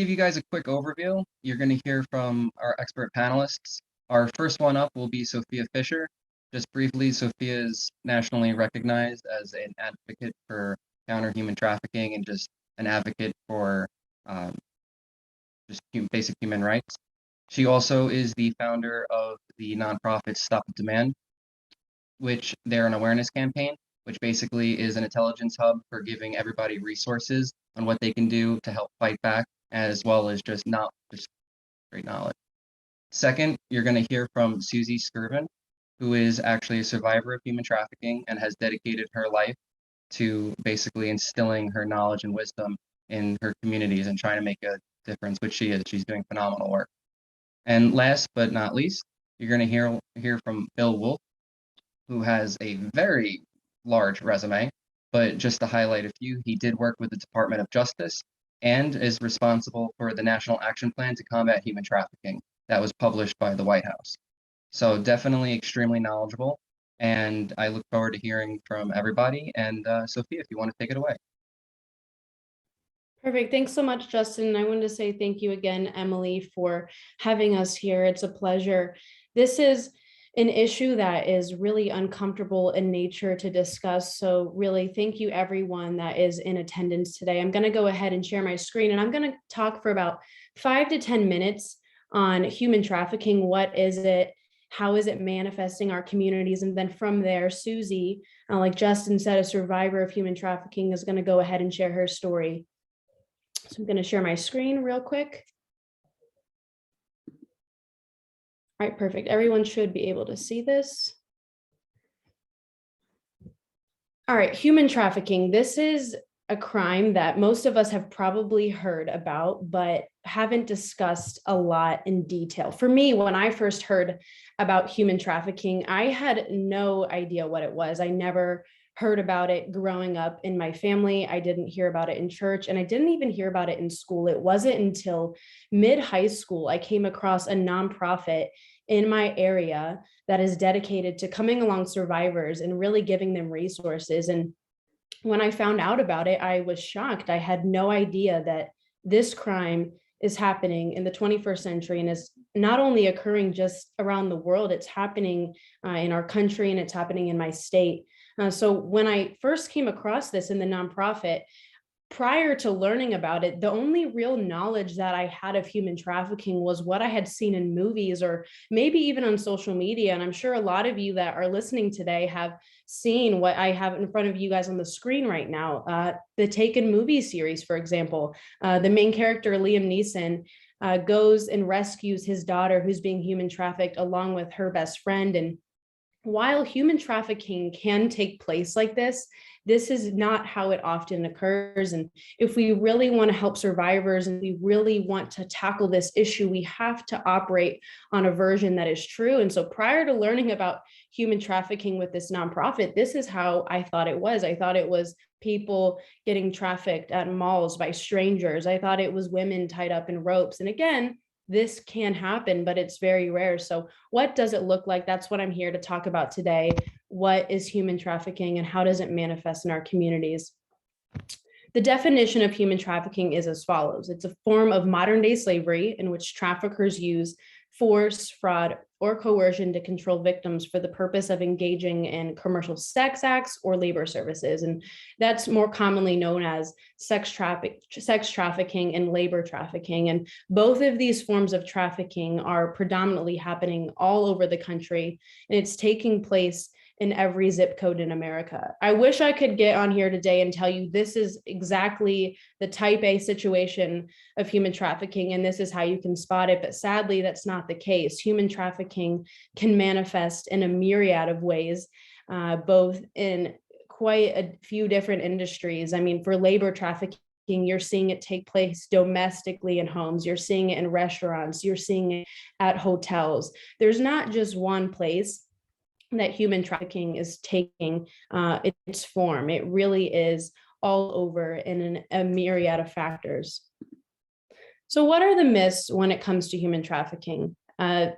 Give you guys a quick overview. You're going to hear from our expert panelists. Our first one up will be Sophia Fisher. Just briefly, Sophia is nationally recognized as an advocate for counter human trafficking and just an advocate for um, basic human rights. She also is the founder of the nonprofit Stop the Demand, which they're an awareness campaign, which basically is an intelligence hub for giving everybody resources on what they can do to help fight back, as well as just great knowledge. Second, you're going to hear from Susie Skirvin, who is actually a survivor of human trafficking and has dedicated her life to basically instilling her knowledge and wisdom in her communities and trying to make a difference, which she is. She's doing phenomenal work. And last but not least, you're going to hear from Bill Wolf, who has a very large resume, but just to highlight a few, he did work with the Department of Justice and is responsible for the National Action Plan to Combat Human Trafficking that was published by the White House. So definitely extremely knowledgeable, and I look forward to hearing from everybody. And Sophia, if you want to take it away. Perfect. Thanks so much, Justin. I wanted to say thank you again, Emily, for having us here. It's a pleasure. This is an issue that is really uncomfortable in nature to discuss. So really, thank you everyone that is in attendance today. I'm going to go ahead and share my screen, and I'm going to talk for about 5 to 10 minutes on human trafficking. What is it? How is it manifesting our communities? And then from there, Susie, like Justin said, a survivor of human trafficking, is going to go ahead and share her story. So I'm going to share my screen real quick. All right, perfect. Everyone should be able to see this. All right, human trafficking. This is a crime that most of us have probably heard about, but haven't discussed a lot in detail. For me, when I first heard about human trafficking, I had no idea what it was. I never heard about it growing up in my family. I didn't hear about it in church, and I didn't even hear about it in school. It wasn't until mid-high school I came across a nonprofit in my area that is dedicated to coming along survivors and really giving them resources. And when I found out about it, I was shocked. I had no idea that this crime is happening in the 21st century and is not only occurring just around the world, it's happening in our country, and it's happening in my state. So when I first came across this in the nonprofit, prior to learning about it, the only real knowledge that I had of human trafficking was what I had seen in movies or maybe even on social media. And I'm sure a lot of you that are listening today have seen what I have in front of you guys on the screen right now. The Taken movie series, for example, the main character, Liam Neeson, goes and rescues his daughter who's being human trafficked along with her best friend. And while human trafficking can take place like this is not how it often occurs. And if we really want to help survivors and we really want to tackle this issue, we have to operate on a version that is true. And so prior to learning about human trafficking with this nonprofit, this is how I thought it was. I thought it was people getting trafficked at malls by strangers. I thought it was women tied up in ropes. And again, this can happen, but it's very rare. So what does it look like? That's what I'm here to talk about today. What is human trafficking and how does it manifest in our communities? The definition of human trafficking is as follows. It's a form of modern day slavery in which traffickers use force, fraud, or coercion to control victims for the purpose of engaging in commercial sex acts or labor services. And that's more commonly known as sex trafficking and labor trafficking. And both of these forms of trafficking are predominantly happening all over the country, and it's taking place in every zip code in America. I wish I could get on here today and tell you this is exactly the type A situation of human trafficking and this is how you can spot it, but sadly that's not the case. Human trafficking can manifest in a myriad of ways, both in quite a few different industries. I mean, for labor trafficking, you're seeing it take place domestically in homes. You're seeing it in restaurants. You're seeing it at hotels. There's not just one place that human trafficking is taking its form. It really is all over in a myriad of factors. So what are the myths when it comes to human trafficking?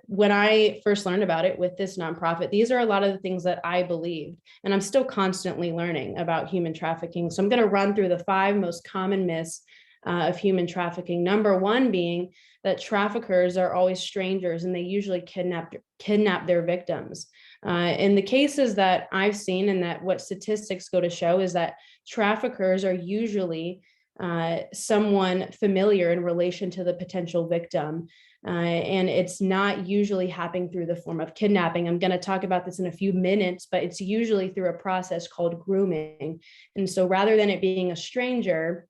When I first learned about it with this nonprofit, these are a lot of the things that I believed, and I'm still constantly learning about human trafficking. So I'm going to run through the 5 most common myths of human trafficking. Number one being that traffickers are always strangers and they usually kidnap their victims. In the cases that I've seen, and that what statistics go to show, is that traffickers are usually someone familiar in relation to the potential victim. And it's not usually happening through the form of kidnapping. I'm going to talk about this in a few minutes, but it's usually through a process called grooming. And so rather than it being a stranger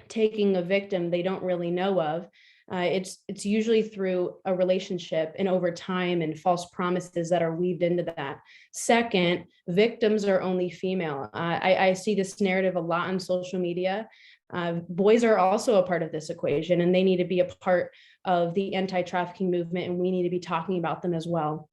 taking a victim they don't really know of, it's usually through a relationship and over time and false promises that are weaved into that. Second, victims are only female. I see this narrative a lot on social media. Boys are also a part of this equation, and they need to be a part of the anti-trafficking movement, and we need to be talking about them as well.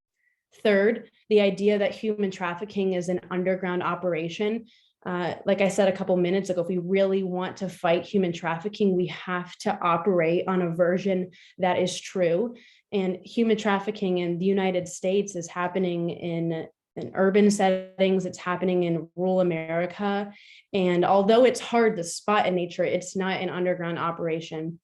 Third, the idea that human trafficking is an underground operation. Like I said a couple minutes ago, if we really want to fight human trafficking, we have to operate on a version that is true. And human trafficking in the United States is happening in urban settings, it's happening in rural America. And although it's hard to spot in nature, it's not an underground operation.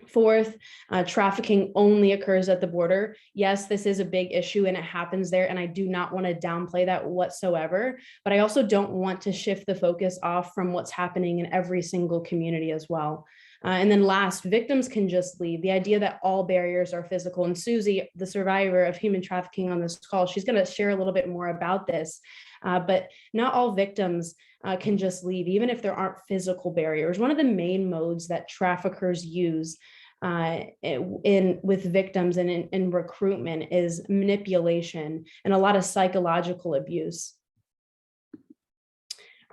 Fourth, trafficking only occurs at the border. Yes, this is a big issue and it happens there, and I do not want to downplay that whatsoever, but I also don't want to shift the focus off from what's happening in every single community as well. And then last, victims can just leave. The idea that all barriers are physical, and Susie, the survivor of human trafficking on this call, she's going to share a little bit more about this, but not all victims can just leave, even if there aren't physical barriers. One of the main modes that traffickers use with victims and in recruitment is manipulation and a lot of psychological abuse.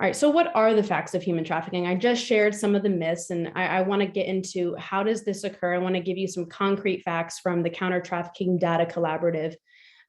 All right, so what are the facts of human trafficking? I just shared some of the myths, and I want to get into how does this occur. I want to give you some concrete facts from the Counter Trafficking Data Collaborative.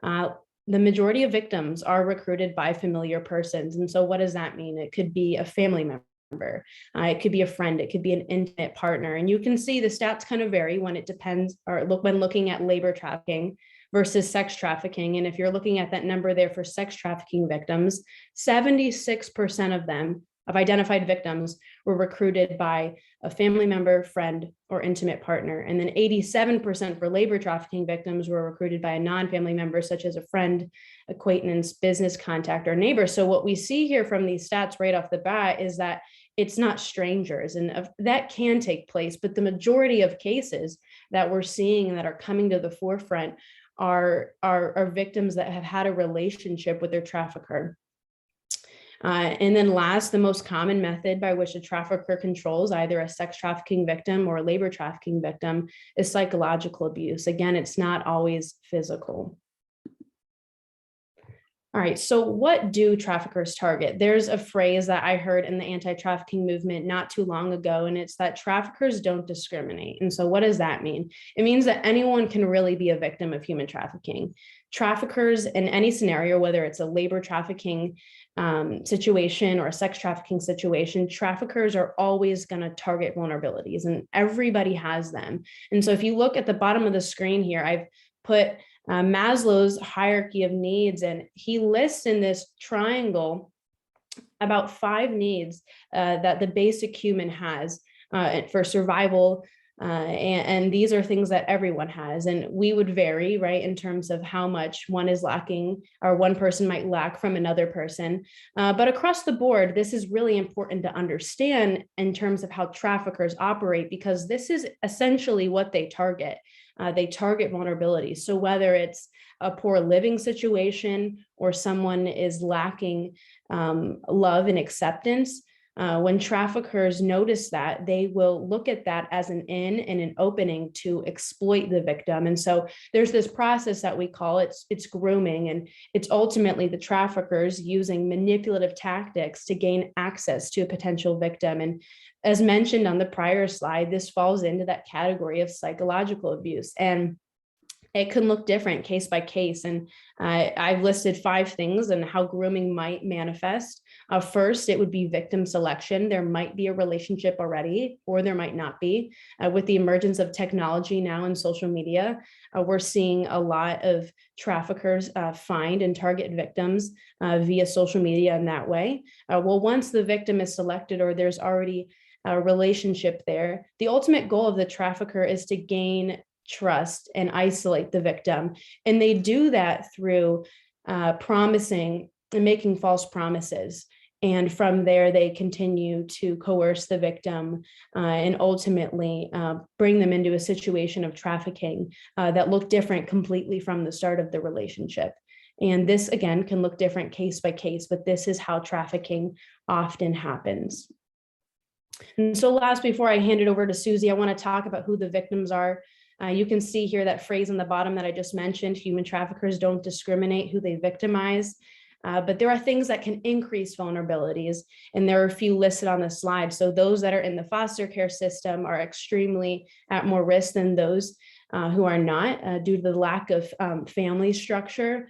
The majority of victims are recruited by familiar persons. And so what does that mean? It could be a family member, it could be a friend, it could be an intimate partner. And you can see the stats kind of vary when it depends, or when looking at labor trafficking versus sex trafficking. And if you're looking at that number there for sex trafficking victims, 76% of them, of identified victims, were recruited by a family member, friend, or intimate partner. And then 87% for labor trafficking victims were recruited by a non-family member, such as a friend, acquaintance, business contact, or neighbor. So what we see here from these stats right off the bat is that it's not strangers, and that can take place, but the majority of cases that we're seeing and that are coming to the forefront are victims that have had a relationship with their trafficker. And then last, the most common method by which a trafficker controls either a sex trafficking victim or a labor trafficking victim is psychological abuse. Again, it's not always physical. All right, so what do traffickers target? There's a phrase that I heard in the anti-trafficking movement not too long ago, and it's that traffickers don't discriminate. And so what does that mean? It means that anyone can really be a victim of human trafficking. Traffickers in any scenario, whether it's a labor trafficking situation or a sex trafficking situation, traffickers are always going to target vulnerabilities, and everybody has them. And so if you look at the bottom of the screen here, I've put Maslow's hierarchy of needs, and he lists in this triangle about 5 needs that the basic human has for survival. And these are things that everyone has, and we would vary, right, in terms of how much one is lacking, or one person might lack from another person. But across the board, this is really important to understand in terms of how traffickers operate, because this is essentially what they target. They target vulnerabilities. So whether it's a poor living situation or someone is lacking love and acceptance, when traffickers notice that, they will look at that as an in and an opening to exploit the victim. And so there's this process that we call it's grooming, and it's ultimately the traffickers using manipulative tactics to gain access to a potential victim. And as mentioned on the prior slide, this falls into that category of psychological abuse. And it can look different case by case. And I've listed 5 things and how grooming might manifest. First, it would be victim selection. There might be a relationship already, or there might not be. With the emergence of technology now and social media, we're seeing a lot of traffickers find and target victims via social media in that way. Well, once the victim is selected, or there's already relationship there. The ultimate goal of the trafficker is to gain trust and isolate the victim. And they do that through promising and making false promises. And from there, they continue to coerce the victim and ultimately bring them into a situation of trafficking that look different completely from the start of the relationship. And this, again, can look different case by case, but this is how trafficking often happens. And so last, before I hand it over to Susie, I want to talk about who the victims are. You can see here that phrase on the bottom that I just mentioned: human traffickers don't discriminate who they victimize. But there are things that can increase vulnerabilities, and there are a few listed on the slide. So those that are in the foster care system are extremely at more risk than those who are not, due to the lack of family structure.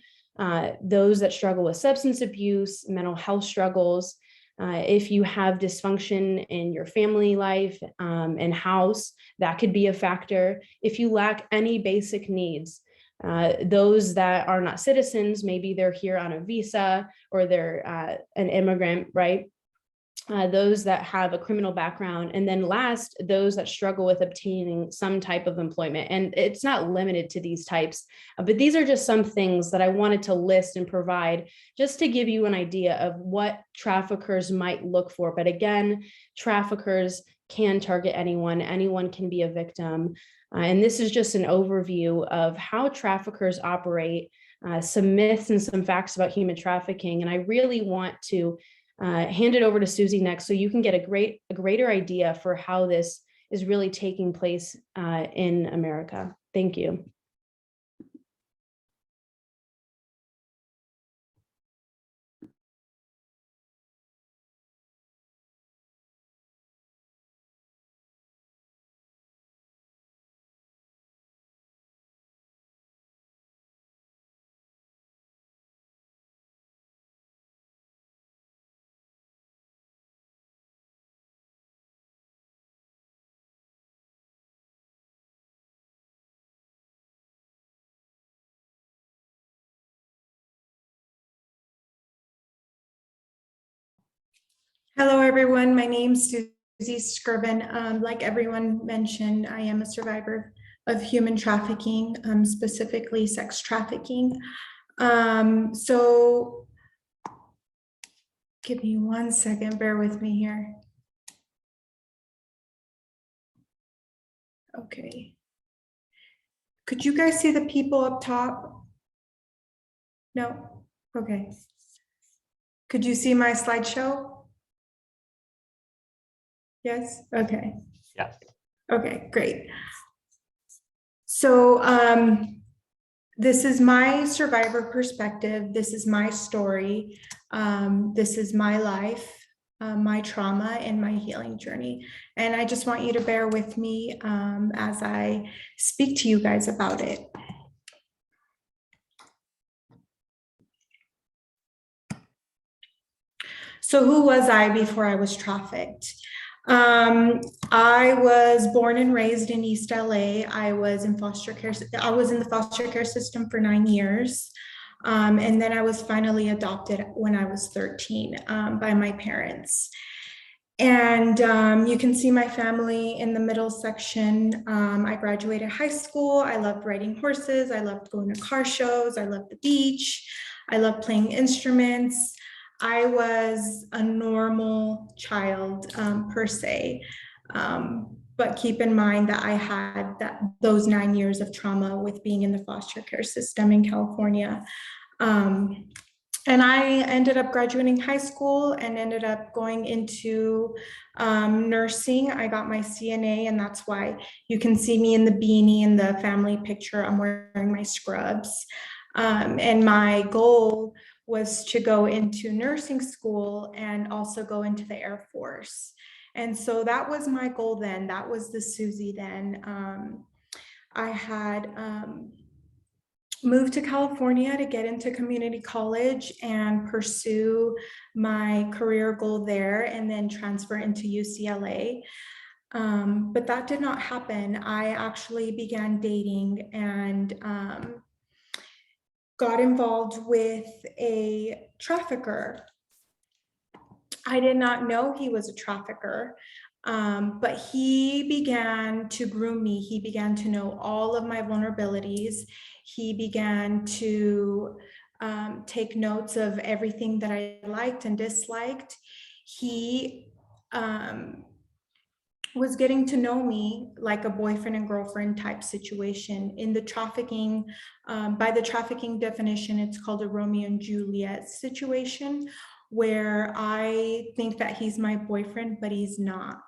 Those that struggle with substance abuse, mental health struggles, if you have dysfunction in your family life and house, that could be a factor. If you lack any basic needs, those that are not citizens, maybe they're here on a visa or they're an immigrant, right? Those that have a criminal background, and then last, those that struggle with obtaining some type of employment. And it's not limited to these types, but these are just some things that I wanted to list and provide just to give you an idea of what traffickers might look for. But again, traffickers can target anyone. Anyone can be a victim. And this is just an overview of how traffickers operate, some myths and some facts about human trafficking. And I really want to hand it over to Susie next, so you can get a greater idea for how this is really taking place in America. Thank you. Hello, everyone. My name's Susie Scriven. Like everyone mentioned, I am a survivor of human trafficking, specifically sex trafficking. So give me 1 second, bear with me here. Okay. Could you guys see the people up top? No? Okay. Could you see my slideshow? Yes? Okay. Yes. Okay, great. So this is my survivor perspective. This is my story. This is my life, my trauma, and my healing journey. And I just want you to bear with me as I speak to you guys about it. So who was I before I was trafficked? I was born and raised in East LA. I was in foster care. I was in the foster care system for 9 years. And then I was finally adopted when I was 13 by my parents. And you can see my family in the middle section. I graduated high school. I loved riding horses. I loved going to car shows. I loved the beach. I loved playing instruments. I was a normal child per se, but keep in mind that I had those 9 years of trauma with being in the foster care system in California. And I ended up graduating high school and ended up going into nursing. I got my CNA, and that's why you can see me in the beanie in the family picture. I'm wearing my scrubs. And my goal was to go into nursing school and also go into the Air Force. And so that was my goal then. That was the Susie then. I had moved to California to get into community college and pursue my career goal there and then transfer into UCLA. But that did not happen. I actually began dating and got involved with a trafficker. I did not know he was a trafficker. But he began to groom me. He began to know all of my vulnerabilities. He began to take notes of everything that I liked and disliked. He was getting to know me like a boyfriend and girlfriend type situation. In the trafficking, by the trafficking definition, it's called a Romeo and Juliet situation, where I think that he's my boyfriend, but he's not.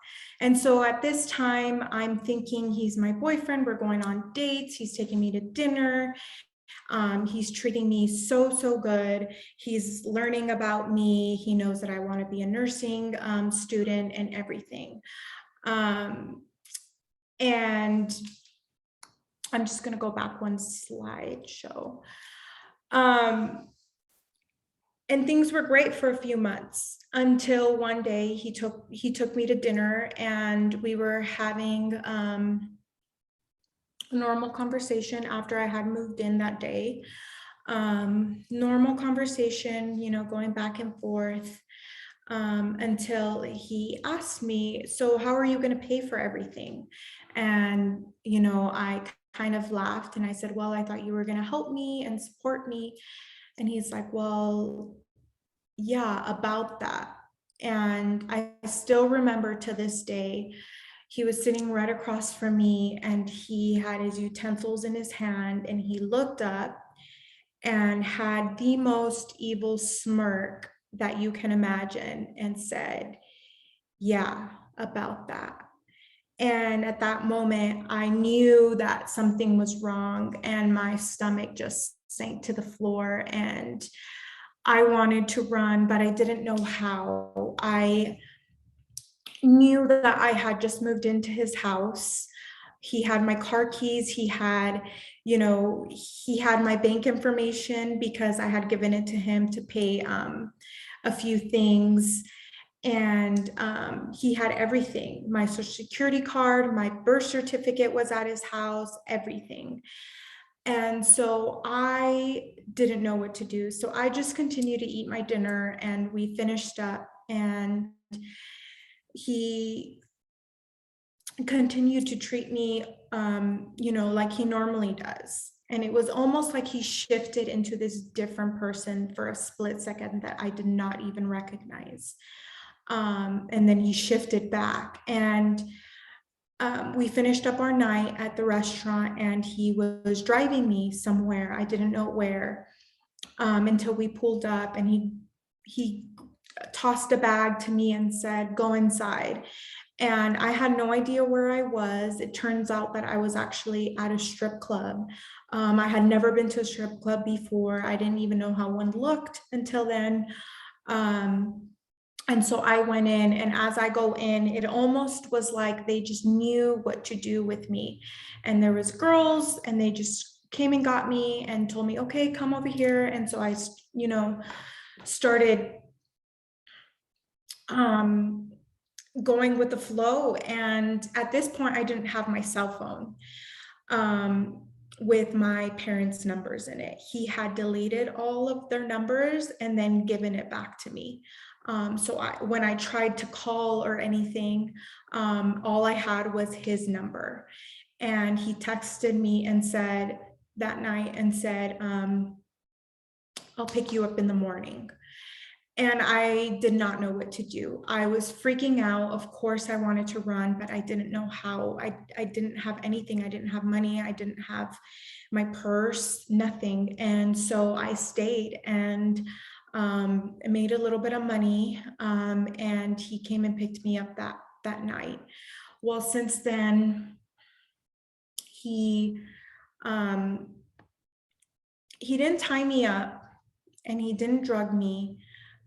And so at this time, I'm thinking he's my boyfriend. We're going on dates. He's taking me to dinner. He's treating me so good. He's learning about me. He knows that I want to be a nursing student and everything. And I'm just going to go back one slideshow. And things were great for a few months until one day he took me to dinner, and we were having a normal conversation after I had moved in that day. Normal conversation, you know, going back and forth. Until he asked me, so how are you going to pay for everything? And, you know, I kind of laughed and I said, well, I thought you were going to help me and support me. And he's like, well, yeah, about that. And I still remember to this day, he was sitting right across from me and he had his utensils in his hand, and he looked up and had the most evil smirk that you can imagine and said, yeah, about that. And at that moment, I knew that something was wrong, and my stomach just sank to the floor, and I wanted to run, but I didn't know how. I knew that I had just moved into his house. He had my car keys. He had, you know, he had my bank information because I had given it to him to pay a few things. And he had everything. My social security card, my birth certificate was at his house, everything. And so I didn't know what to do. So I just continued to eat my dinner, and we finished up, and he continued to treat me, you know, like he normally does. And it was almost like he shifted into this different person for a split second that I did not even recognize. And then he shifted back, and we finished up our night at the restaurant, and he was driving me somewhere. I didn't know where, until we pulled up, and he tossed a bag to me and said, go inside. And I had no idea where I was. It turns out that I was actually at a strip club. I had never been to a strip club before. I didn't even know how one looked until then. And so I went in, and as I go in, it almost was like they just knew what to do with me. And there was girls, and they just came and got me and told me, okay, come over here. And so I, you know, started going with the flow. And at this point, I didn't have my cell phone with my parents' numbers in it. He had deleted all of their numbers and then given it back to me. So when I tried to call or anything, all I had was his number. And he texted me and said that night and said, I'll pick you up in the morning. And I did not know what to do. I was freaking out. Of course, I wanted to run, but I didn't know how. I didn't have anything. I didn't have money. I didn't have my purse, nothing. And so I stayed and made a little bit of money. And he came and picked me up that night. Well, since then, he didn't tie me up and he didn't drug me,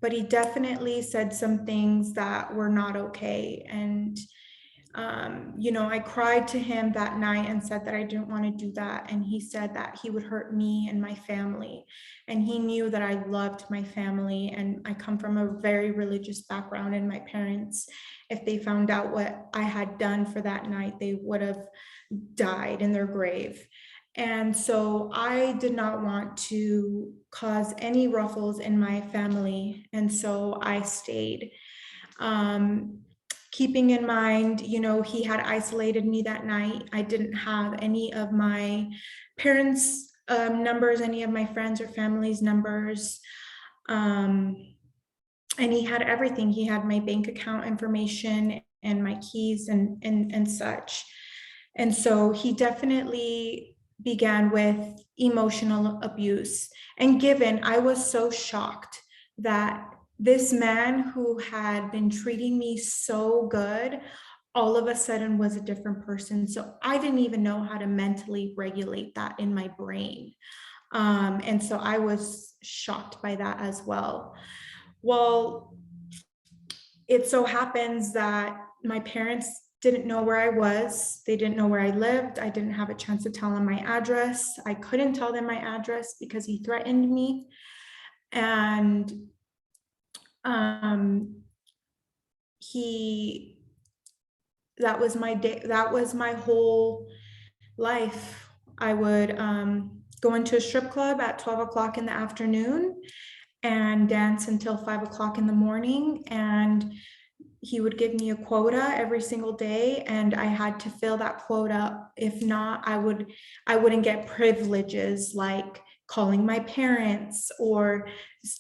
but he definitely said some things that were not okay. And, you know, I cried to him that night and said that I didn't want to do that. And he said that he would hurt me and my family. And he knew that I loved my family. And I come from a very religious background, and my parents, if they found out what I had done for that night, they would have died in their grave. And so I did not want to cause any ruffles in my family. And so I stayed. keeping in mind, he had isolated me that night. I didn't have any of my parents' numbers, any of my friends or family's numbers. And he had everything. He had my bank account information and my keys and such. And so he definitely began with emotional abuse. And given, I was so shocked that this man who had been treating me so good all of a sudden was a different person. So I didn't even know how to mentally regulate that in my brain. And so I was shocked by that as well. Well, it so happens that my parents didn't know where I was. They didn't know where I lived. I didn't have a chance to tell them my address. I couldn't tell them my address because he threatened me. And that was my day. That was my whole life. I would go into a strip club at 12 o'clock in the afternoon and dance until 5 o'clock in the morning. And he would give me a quota every single day, and I had to fill that quota. If not, I wouldn't get privileges like calling my parents or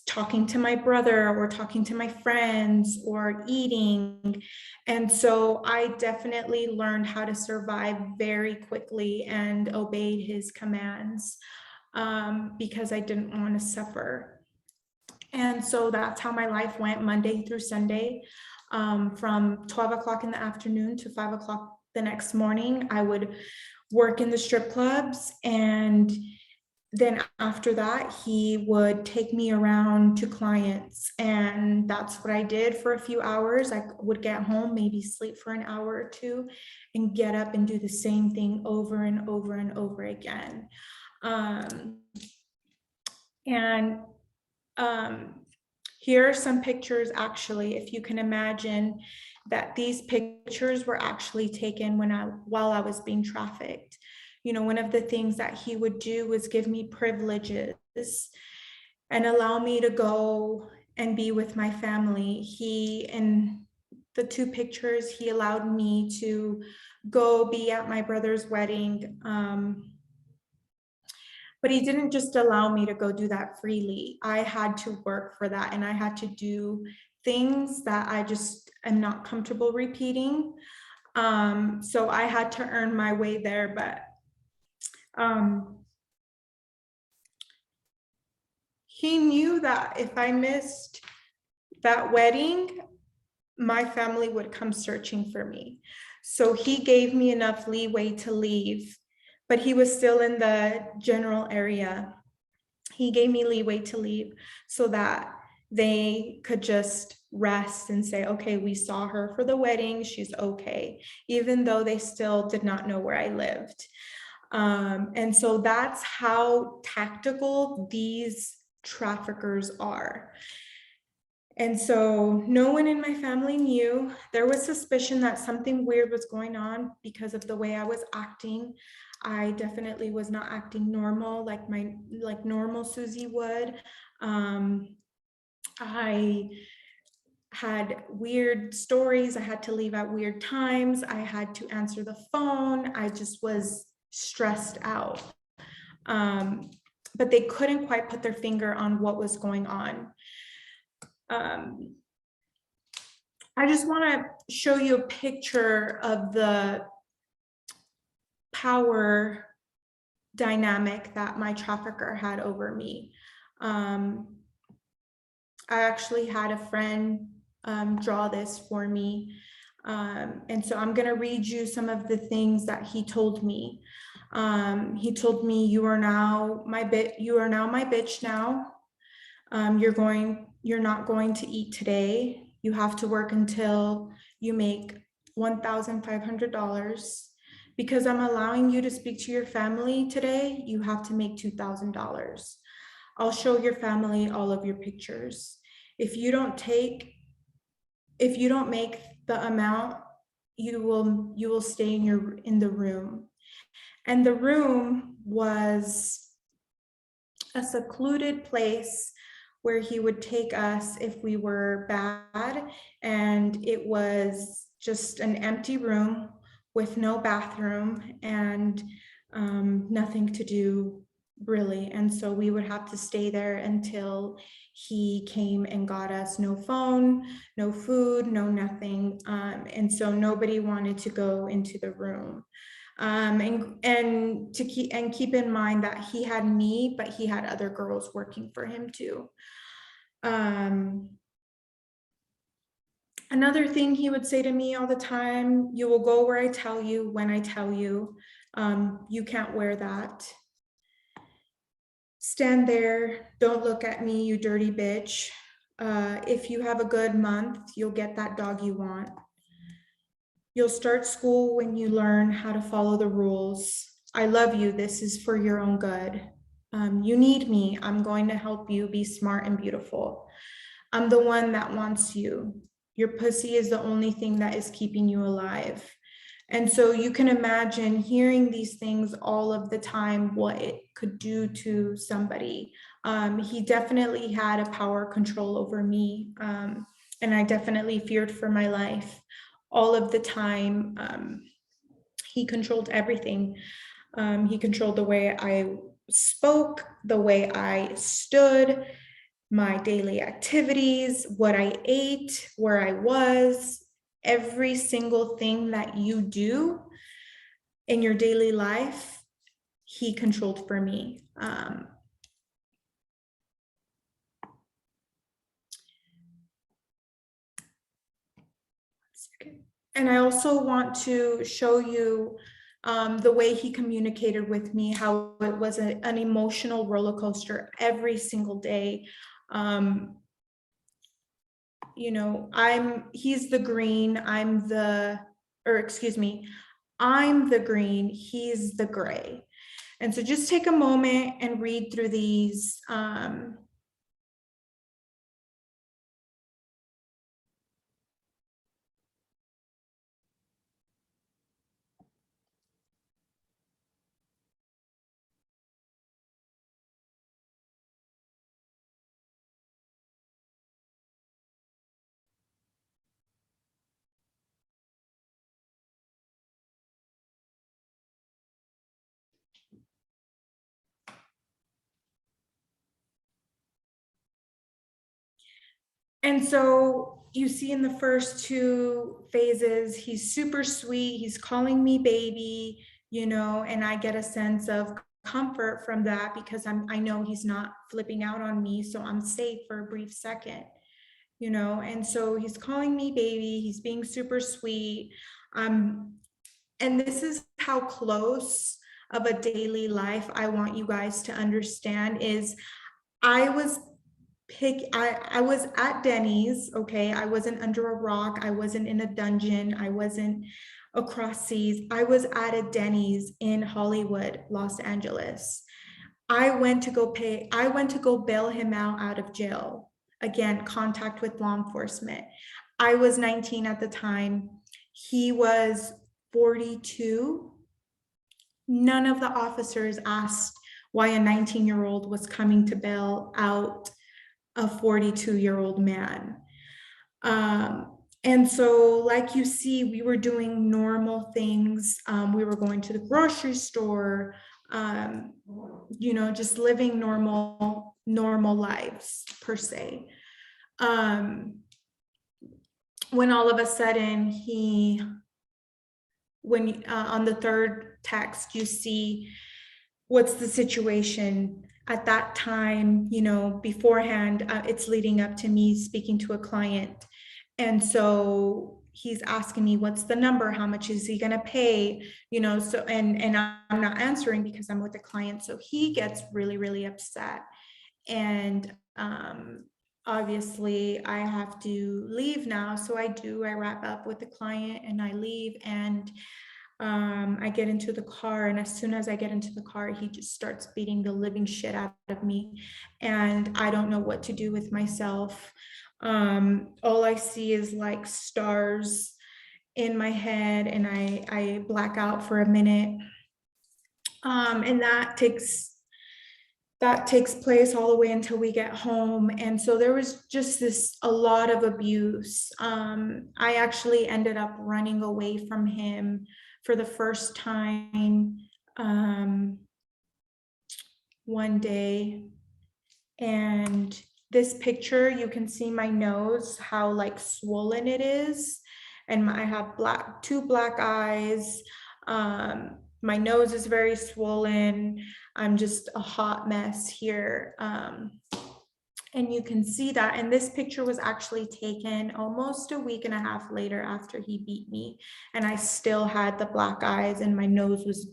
talking to my brother or talking to my friends or eating. And so I definitely learned how to survive very quickly and obeyed his commands because I didn't want to suffer. And so that's how my life went Monday through Sunday. From 12 o'clock in the afternoon to 5 o'clock the next morning, I would work in the strip clubs. And then after that, he would take me around to clients. And that's what I did for a few hours. I would get home, maybe sleep for an hour or two, and get up and do the same thing over and over and over again. Here are some pictures, actually, if you can imagine that these pictures were actually taken while I was being trafficked. One of the things that he would do was give me privileges and allow me to go and be with my family. In the two pictures, he allowed me to go be at my brother's wedding. But he didn't just allow me to go do that freely. I had to work for that, and I had to do things that I just am not comfortable repeating. So I had to earn my way there, but he knew that if I missed that wedding, my family would come searching for me. So he gave me enough leeway to leave, but he was still in the general area. He gave me leeway to leave so that they could just rest and say, okay, we saw her for the wedding, she's okay, even though they still did not know where I lived. And so that's how tactical these traffickers are. And so no one in my family knew. There was suspicion that something weird was going on because of the way I was acting. I definitely was not acting normal like normal Susie would. I had weird stories. I had to leave at weird times. I had to answer the phone. I just was stressed out. But they couldn't quite put their finger on what was going on. I just want to show you a picture of the power dynamic that my trafficker had over me. I actually had a friend draw this for me. And so I'm going to read you some of the things that he told me. He told me, you are now my bitch now. You're not going to eat today. You have to work until you make $1,500. Because I'm allowing you to speak to your family today, you have to make $2,000. I'll show your family all of your pictures. If you don't make the amount, you will stay in the room. And the room was a secluded place where he would take us if we were bad. And it was just an empty room with no bathroom and nothing to do really. And so we would have to stay there until he came and got us. No phone, no food, no nothing. And so nobody wanted to go into the room. And keep in mind that he had me, but he had other girls working for him too. Another thing he would say to me all the time: you will go where I tell you, when I tell you. You can't wear that. Stand there, don't look at me, you dirty bitch. If you have a good month, you'll get that dog you want. You'll start school when you learn how to follow the rules. I love you, this is for your own good. You need me, I'm going to help you be smart and beautiful. I'm the one that wants you. Your pussy is the only thing that is keeping you alive. And so you can imagine hearing these things all of the time, what it could do to somebody. He definitely had a power control over me. And I definitely feared for my life all of the time. He controlled everything. He controlled the way I spoke, the way I stood, my daily activities, what I ate, where I was. Every single thing that you do in your daily life, he controlled for me. And I also want to show you the way he communicated with me, how it was an emotional roller coaster every single day. You know, he's the green, I'm the green, he's the gray. And so just take a moment and read through these. And so you see in the first two phases, he's super sweet, he's calling me baby, you know, and I get a sense of comfort from that because I know he's not flipping out on me, so I'm safe for a brief second, you know. And so he's calling me baby, he's being super sweet. And this is how close of a daily life I want you guys to understand is I was I was at Denny's, okay? I wasn't under a rock, I wasn't in a dungeon, I wasn't across seas. I was at a Denny's in Hollywood, Los Angeles. I went to go bail him out of jail. Again, contact with law enforcement. I was 19 at the time. He was 42. None of the officers asked why a 19-year-old was coming to bail out a 42-year-old man. And so, like you see, we were doing normal things. We were going to the grocery store, you know, just living normal lives per se. When all of a sudden on the third text, you see what's the situation at that time, you know, beforehand, it's leading up to me speaking to a client. And so he's asking me, what's the number? How much is he going to pay? You know, so, and I'm not answering because I'm with the client. So he gets really, really upset. And obviously I have to leave now. So I wrap up with the client and I leave, and I get into the car, and as soon as I get into the car, he just starts beating the living shit out of me, and I don't know what to do with myself. All I see is like stars in my head, and I black out for a minute. And that takes that takes place all the way until we get home. And so there was just a lot of abuse. I actually ended up running away from him for the first time one day. And this picture, you can see my nose, how like swollen it is. And I have two black eyes. My nose is very swollen. I'm just a hot mess here. And you can see that. And this picture was actually taken almost a week and a half later after he beat me. And I still had the black eyes and my nose was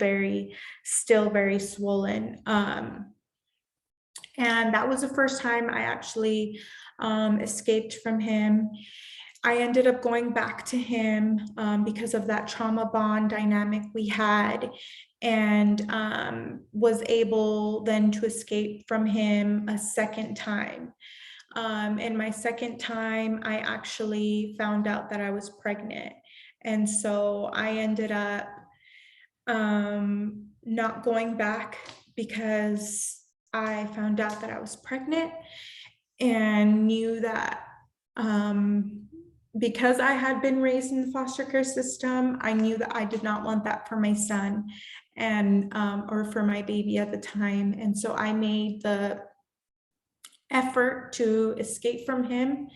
still very swollen. And that was the first time I actually escaped from him. I ended up going back to him because of that trauma bond dynamic we had, and was able then to escape from him a second time. And my second time, I actually found out that I was pregnant. And so I ended up not going back because I found out that I was pregnant and knew that because I had been raised in the foster care system, I knew that I did not want that for my son and or for my baby at the time. And so I made the effort to escape from him.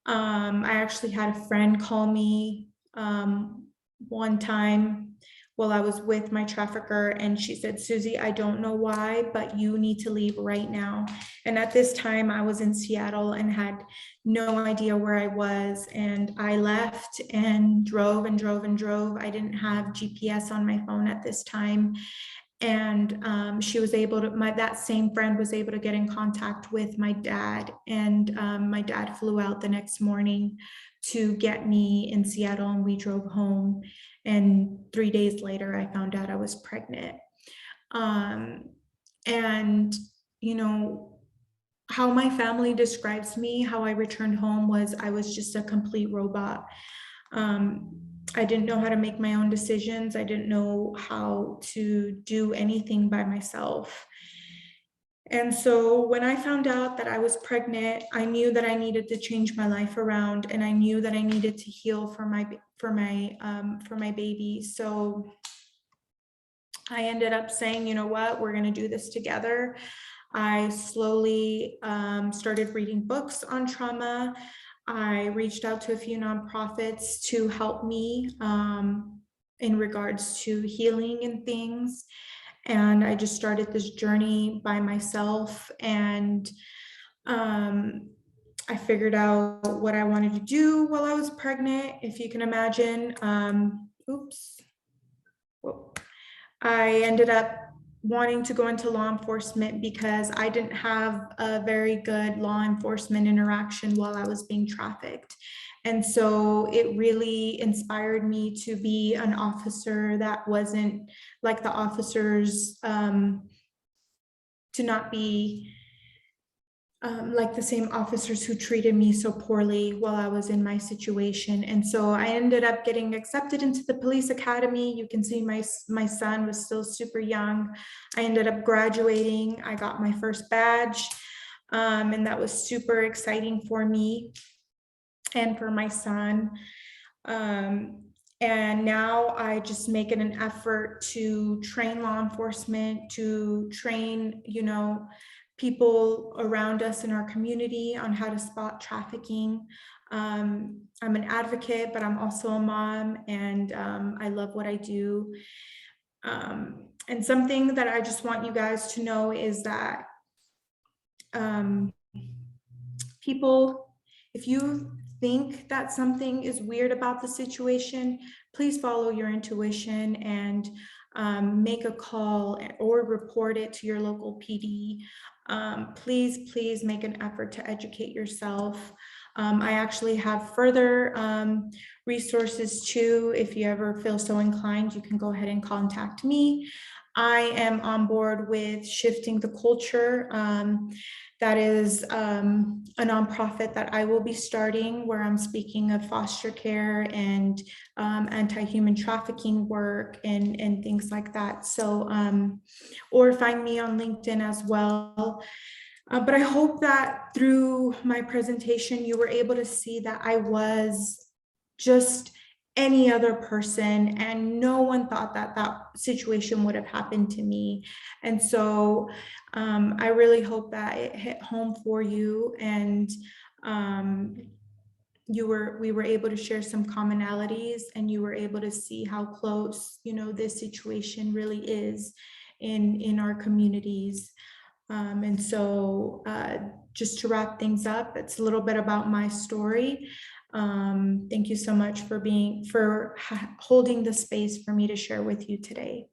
I actually had a friend call me one time while I was with my trafficker, and she said, Susie, I don't know why, but you need to leave right now. And at this time I was in Seattle and had no idea where I was. And I left and drove and drove and drove. I didn't have GPS on my phone at this time. And she was able to, that same friend was able to get in contact with my dad. And my dad flew out the next morning to get me in Seattle, and we drove home. And 3 days later, I found out I was pregnant. And, you know, how my family describes me, how I returned home, was I was just a complete robot. I didn't know how to make my own decisions. I didn't know how to do anything by myself. And so when I found out that I was pregnant, I knew that I needed to change my life around, and I knew that I needed to heal for my baby. So I ended up saying, you know what, we're going to do this together. I slowly started reading books on trauma. I reached out to a few nonprofits to help me in regards to healing and things. And I just started this journey by myself. And I figured out what I wanted to do while I was pregnant, if you can imagine. I ended up wanting to go into law enforcement because I didn't have a very good law enforcement interaction while I was being trafficked. And so it really inspired me to be an officer that wasn't like the officers, to not be like the same officers who treated me so poorly while I was in my situation. And so I ended up getting accepted into the police academy. You can see my son was still super young. I ended up graduating. I got my first badge, and that was super exciting for me and for my son. And now I just make it an effort to train law enforcement, to train, you know, people around us in our community on how to spot trafficking. I'm an advocate, but I'm also a mom, and I love what I do. And something that I just want you guys to know is that people, if you think that something is weird about the situation, please follow your intuition and make a call or report it to your local PD. Please make an effort to educate yourself. I actually have further resources too. If you ever feel so inclined, you can go ahead and contact me. I am on board with shifting the culture that is a nonprofit that I will be starting, where I'm speaking of foster care and anti-human trafficking work and things like that. So, or find me on LinkedIn as well. But I hope that through my presentation, you were able to see that I was just any other person, and no one thought that that situation would have happened to me. And so I really hope that it hit home for you, and we were able to share some commonalities, and you were able to see how close, this situation really is in our communities. And so just to wrap things up, it's a little bit about my story. Thank you so much for holding the space for me to share with you today.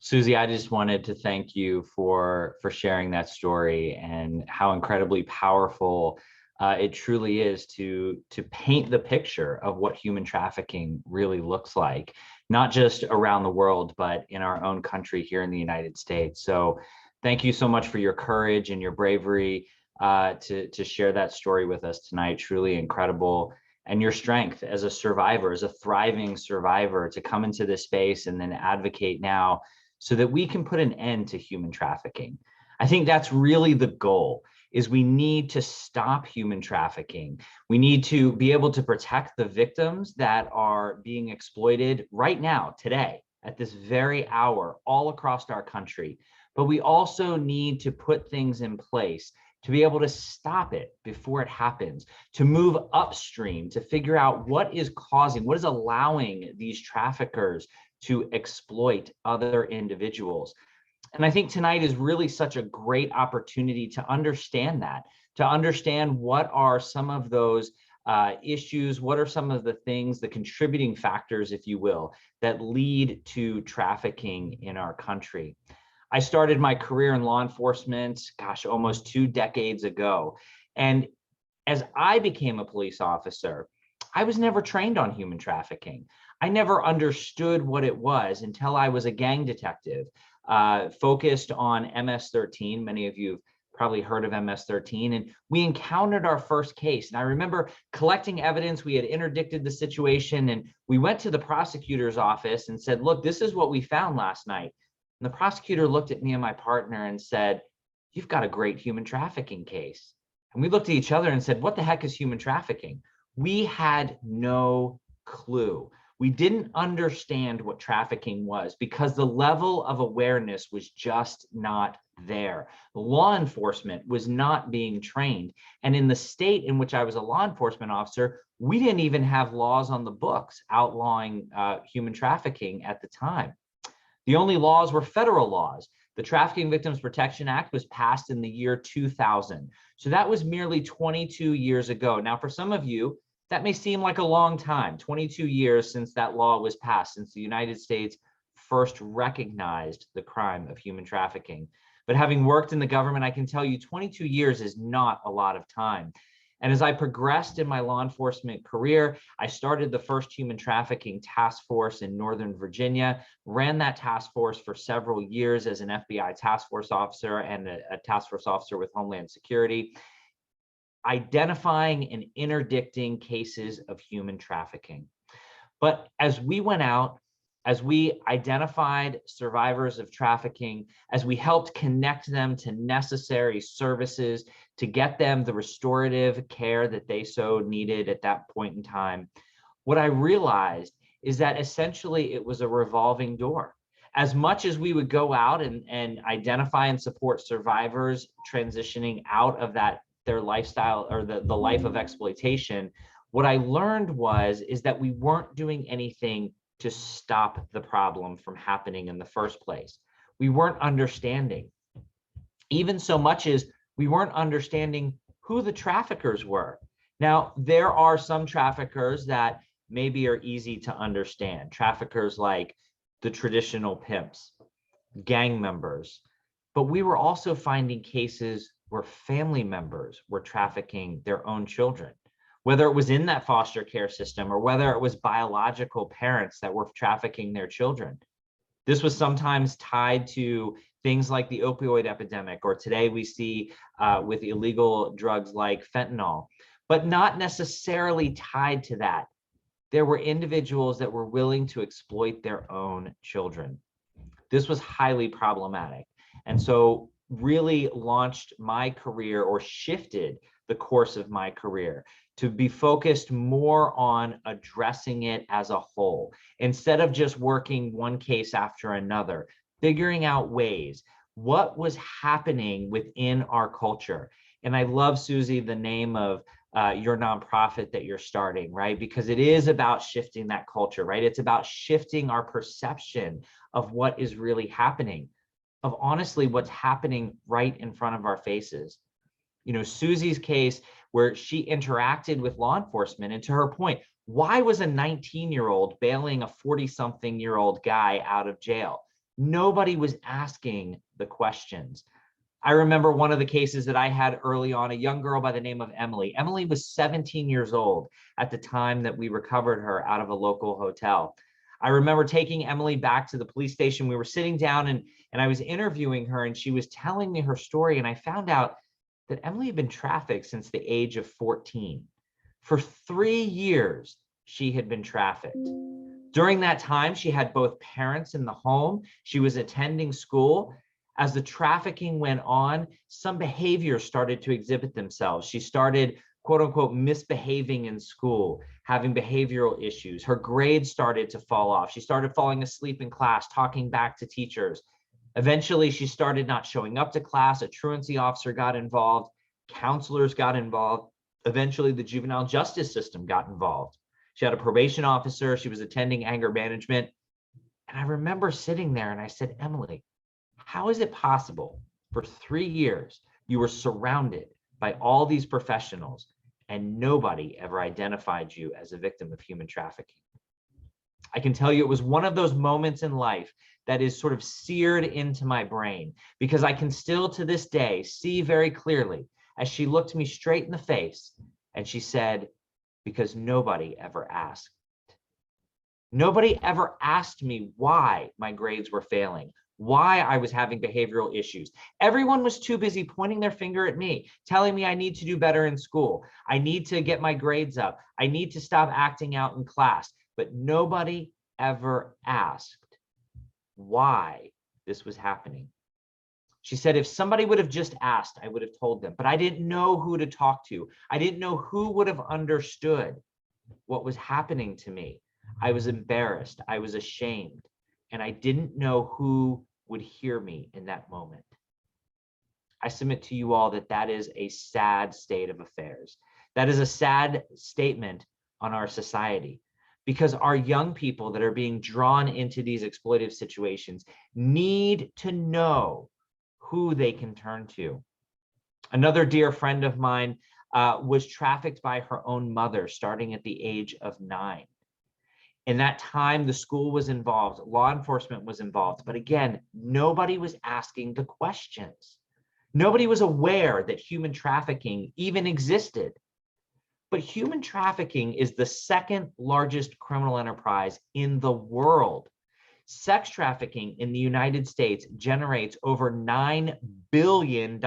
Susie, I just wanted to thank you for sharing that story and how incredibly powerful it truly is to paint the picture of what human trafficking really looks like, not just around the world, but in our own country here in the United States. So thank you so much for your courage and your bravery to share that story with us tonight. Truly incredible. And your strength as a survivor, as a thriving survivor, to come into this space and then advocate now so that we can put an end to human trafficking. I think that's really the goal, is we need to stop human trafficking. We need to be able to protect the victims that are being exploited right now, today, at this very hour, all across our country. But we also need to put things in place to be able to stop it before it happens, to move upstream, to figure out what is allowing these traffickers to exploit other individuals. And I think tonight is really such a great opportunity to understand that, to understand what are some of those issues, what are some of the things, the contributing factors, if you will, that lead to trafficking in our country. I started my career in law enforcement, almost 2 decades ago. And as I became a police officer, I was never trained on human trafficking. I never understood what it was until I was a gang detective, focused on MS-13. Many of you have probably heard of MS-13, and we encountered our first case. And I remember collecting evidence. We had interdicted the situation, and we went to the prosecutor's office and said, look, this is what we found last night. And the prosecutor looked at me and my partner and said, you've got a great human trafficking case. And we looked at each other and said, what the heck is human trafficking? We had no clue. We didn't understand what trafficking was because the level of awareness was just not there. Law enforcement was not being trained. And in the state in which I was a law enforcement officer, we didn't even have laws on the books outlawing human trafficking at the time. The only laws were federal laws. The Trafficking Victims Protection Act was passed in the year 2000. So that was merely 22 years ago. Now, for some of you, that may seem like a long time, 22 years since that law was passed, since the United States first recognized the crime of human trafficking. But having worked in the government, I can tell you 22 years is not a lot of time. And as I progressed in my law enforcement career, I started the first human trafficking task force in Northern Virginia, ran that task force for several years as an FBI task force officer and a task force officer with Homeland Security, identifying and interdicting cases of human trafficking. But as we went out, as we identified survivors of trafficking, as we helped connect them to necessary services to get them the restorative care that they so needed at that point in time, what I realized is that essentially it was a revolving door. As much as we would go out and identify and support survivors transitioning out of their lifestyle or the life of exploitation, what I learned is that we weren't doing anything to stop the problem from happening in the first place. We weren't understanding, even so much as we weren't understanding who the traffickers were. Now, there are some traffickers that maybe are easy to understand. Traffickers like the traditional pimps, gang members. But we were also finding cases where family members were trafficking their own children. whether it was in that foster care system or whether it was biological parents that were trafficking their children. This was sometimes tied to things like the opioid epidemic, or today we see with illegal drugs like fentanyl, but not necessarily tied to that. There were individuals that were willing to exploit their own children. This was highly problematic. And so really launched my career, or shifted the course of my career, to be focused more on addressing it as a whole, instead of just working one case after another, figuring out ways, what was happening within our culture. And I love, Susie, the name of your nonprofit that you're starting, right? Because it is about shifting that culture, right? It's about shifting our perception of what is really happening, of honestly what's happening right in front of our faces. You know, Susie's case, where she interacted with law enforcement, and to her point, why was a 19-year-old bailing a 40-something-year-old guy out of jail? Nobody was asking the questions. I remember one of the cases that I had early on, a young girl by the name of Emily. Emily was 17 years old at the time that we recovered her out of a local hotel. I remember taking Emily back to the police station. We were sitting down and I was interviewing her, and she was telling me her story. And I found out that Emily had been trafficked since the age of 14. For 3 years, she had been trafficked. During that time, she had both parents in the home. She was attending school. As the trafficking went on, some behaviors started to exhibit themselves. She started, quote unquote, misbehaving in school, having behavioral issues. Her grades started to fall off. She started falling asleep in class, talking back to teachers. Eventually, she started not showing up to class. A truancy officer got involved. Counselors got involved. Eventually, the juvenile justice system got involved. She had a probation officer. She was attending anger management. And I remember sitting there and I said, Emily, how is it possible for 3 years you were surrounded by all these professionals and nobody ever identified you as a victim of human trafficking? I can tell you it was one of those moments in life that is sort of seared into my brain, because I can still to this day see very clearly as she looked me straight in the face and she said, because nobody ever asked. Nobody ever asked me why my grades were failing, why I was having behavioral issues. Everyone was too busy pointing their finger at me, telling me I need to do better in school. I need to get my grades up. I need to stop acting out in class. But nobody ever asked why this was happening. She said, if somebody would have just asked, I would have told them, but I didn't know who to talk to. I didn't know who would have understood what was happening to me. I was embarrassed. I was ashamed. And I didn't know who would hear me in that moment. I submit to you all that that is a sad state of affairs. That is a sad statement on our society, because our young people that are being drawn into these exploitive situations need to know who they can turn to. Another dear friend of mine was trafficked by her own mother starting at the age of 9. In that time, the school was involved, law enforcement was involved, but again, nobody was asking the questions. Nobody was aware that human trafficking even existed. But human trafficking is the second largest criminal enterprise in the world. Sex trafficking in the United States generates over $9 billion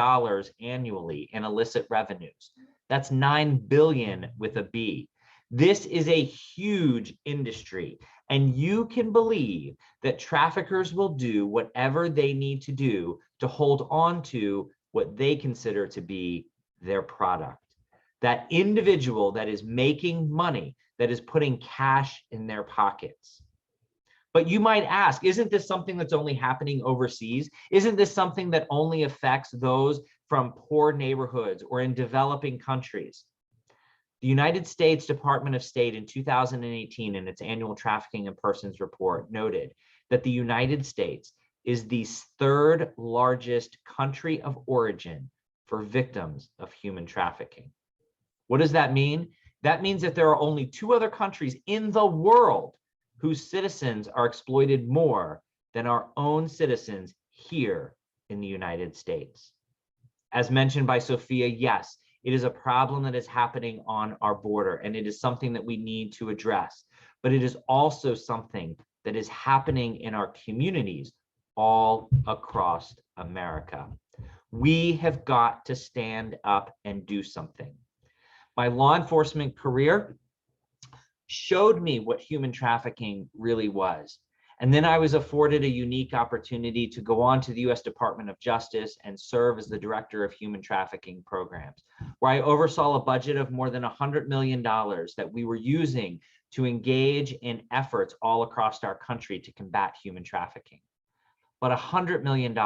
annually in illicit revenues. That's 9 billion with a B. This is a huge industry, and you can believe that traffickers will do whatever they need to do to hold on to what they consider to be their product. That individual that is making money, that is putting cash in their pockets. But you might ask, isn't this something that's only happening overseas? Isn't this something that only affects those from poor neighborhoods or in developing countries? The United States Department of State in 2018, in its annual Trafficking in Persons report, noted that the United States is the third largest country of origin for victims of human trafficking. What does that mean? That means that there are only 2 other countries in the world whose citizens are exploited more than our own citizens here in the United States. As mentioned by Sophia, yes, It is a problem that is happening on our border, and it is something that we need to address. But it is also something that is happening in our communities all across America. We have got to stand up and do something. My law enforcement career showed me what human trafficking really was. And then I was afforded a unique opportunity to go on to the U.S. Department of Justice and serve as the Director of Human Trafficking Programs, where I oversaw a budget of more than $100 million that we were using to engage in efforts all across our country to combat human trafficking. But $100 million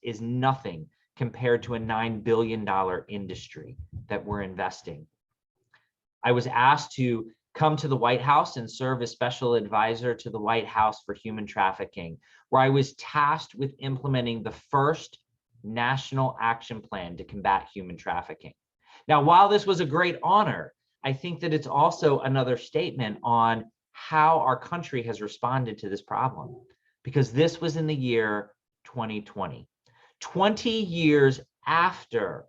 is nothing compared to a $9 billion industry that we're investing. I was asked to come to the White House and serve as special advisor to the White House for human trafficking, where I was tasked with implementing the first national action plan to combat human trafficking. Now, while this was a great honor, I think that it's also another statement on how our country has responded to this problem, because this was in the year 2020, 20 years after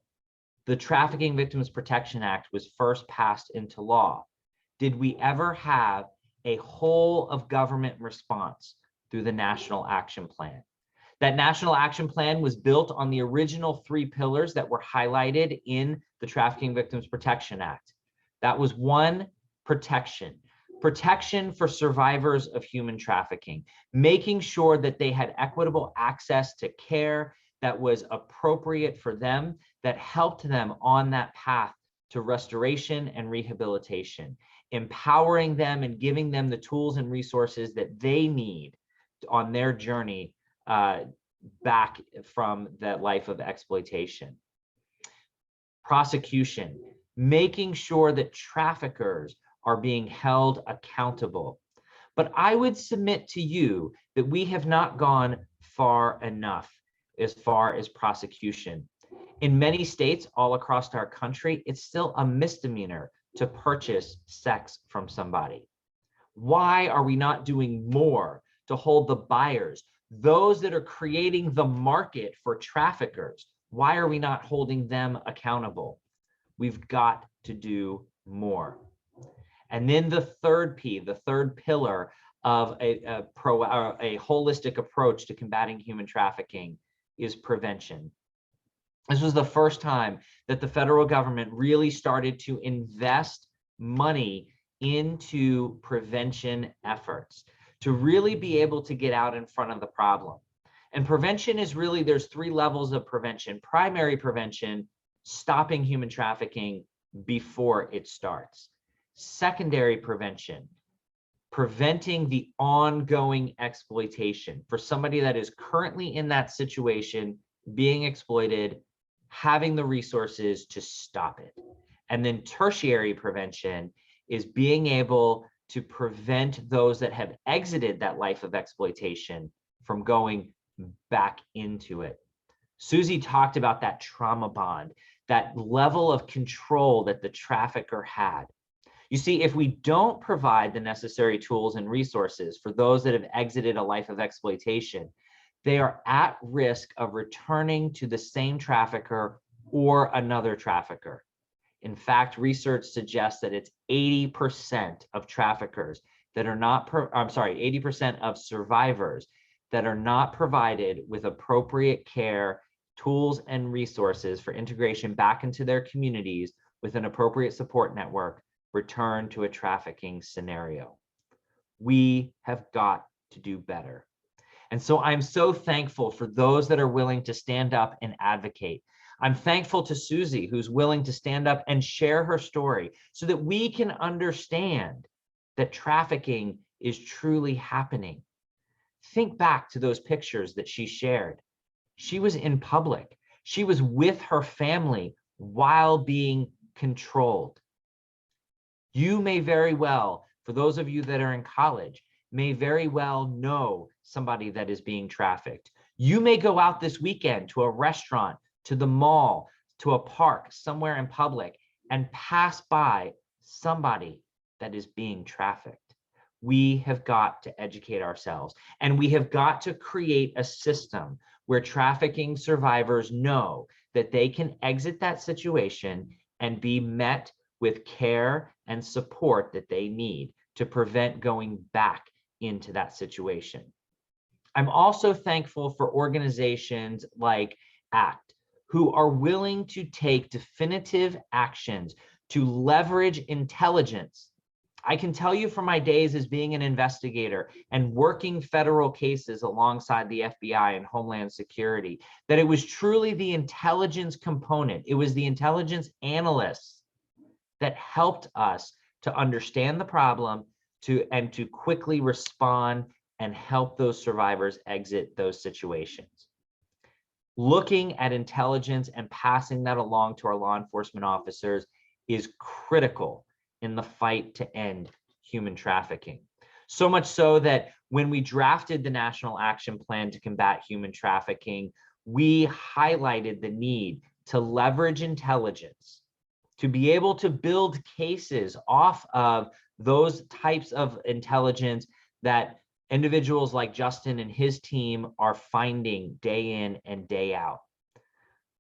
the Trafficking Victims Protection Act was first passed into law. Did we ever have a whole of government response through the National Action Plan? That National Action Plan was built on the original 3 pillars that were highlighted in the Trafficking Victims Protection Act. That was 1, protection. Protection for survivors of human trafficking, making sure that they had equitable access to care that was appropriate for them, that helped them on that path to restoration and rehabilitation, empowering them and giving them the tools and resources that they need on their journey back from that life of exploitation. Prosecution, making sure that traffickers are being held accountable. But I would submit to you that we have not gone far enough as far as prosecution. In many states all across our country, it's still a misdemeanor to purchase sex from somebody. Why are we not doing more to hold the buyers, those that are creating the market for traffickers? Why are we not holding them accountable? We've got to do more. And then the third P, the third pillar of a holistic approach to combating human trafficking is prevention. This was the first time that the federal government really started to invest money into prevention efforts to really be able to get out in front of the problem. And prevention is really, there's 3 levels of prevention. Primary prevention, stopping human trafficking before it starts. Secondary prevention, preventing the ongoing exploitation for somebody that is currently in that situation, being exploited, having the resources to stop it. And then tertiary prevention is being able to prevent those that have exited that life of exploitation from going back into it. Susie talked about that trauma bond, that level of control that the trafficker had. You see, if we don't provide the necessary tools and resources for those that have exited a life of exploitation, they are at risk of returning to the same trafficker or another trafficker. In fact, research suggests that it's 80% of traffickers that are not, 80% of survivors that are not provided with appropriate care, tools, and resources for integration back into their communities with an appropriate support network, return to a trafficking scenario. We have got to do better. And so I'm so thankful for those that are willing to stand up and advocate. I'm thankful to Susie, who's willing to stand up and share her story so that we can understand that trafficking is truly happening. Think back to those pictures that she shared. She was in public. She was with her family while being controlled. You may very well, for those of you that are in college, may very well know somebody that is being trafficked. You may go out this weekend to a restaurant, to the mall, to a park, somewhere in public, and pass by somebody that is being trafficked. We have got to educate ourselves, and we have got to create a system where trafficking survivors know that they can exit that situation and be met with care and support that they need to prevent going back into that situation. I'm also thankful for organizations like ACT, who are willing to take definitive actions to leverage intelligence. I can tell you from my days as being an investigator and working federal cases alongside the FBI and Homeland Security, that it was truly the intelligence component. It was the intelligence analysts that helped us to understand the problem and to quickly respond and help those survivors exit those situations. Looking at intelligence and passing that along to our law enforcement officers is critical in the fight to end human trafficking. So much so that when we drafted the National Action Plan to combat human trafficking, we highlighted the need to leverage intelligence to be able to build cases off of those types of intelligence that individuals like Justin and his team are finding day in and day out.